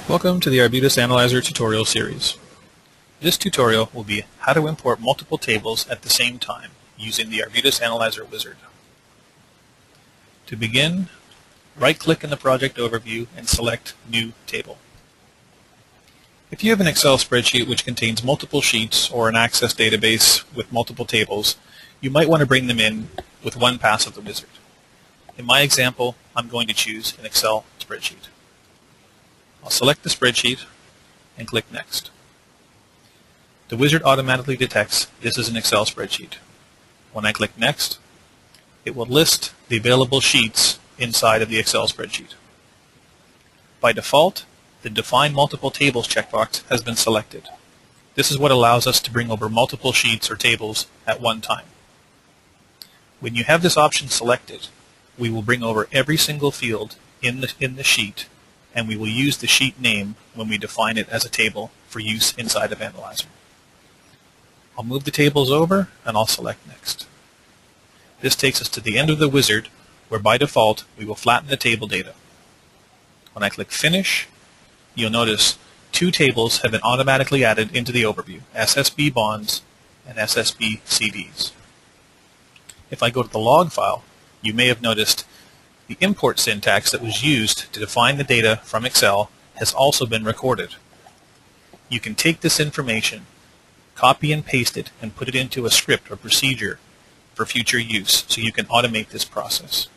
Welcome to the Arbutus Analyzer tutorial series. This tutorial will be how to import multiple tables at the same time using the Arbutus Analyzer wizard. To begin, right-click in the project overview and select New Table. If you have an Excel spreadsheet which contains multiple sheets or an Access database with multiple tables, you might want to bring them in with one pass of the wizard. In my example, I'm going to choose an Excel spreadsheet. I'll select the spreadsheet and click Next. The wizard automatically detects this is an Excel spreadsheet. When I click Next, it will list the available sheets inside of the Excel spreadsheet. By default, the Define Multiple Tables checkbox has been selected. This is what allows us to bring over multiple sheets or tables at one time. When you have this option selected, we will bring over every single field in the sheet, and we will use the sheet name when we define it as a table for use inside of Analyzer. I'll move the tables over and I'll select Next. This takes us to the end of the wizard, where by default we will flatten the table data. When I click Finish, you'll notice two tables have been automatically added into the overview, SSB bonds and SSB CDs. If I go to the log file, you may have noticed the import syntax that was used to define the data from Excel has also been recorded. You can take this information, copy and paste it, and put it into a script or procedure for future use so you can automate this process.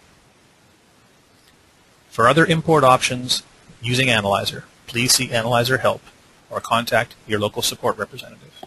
For other import options using Analyzer, please see Analyzer Help or contact your local support representative.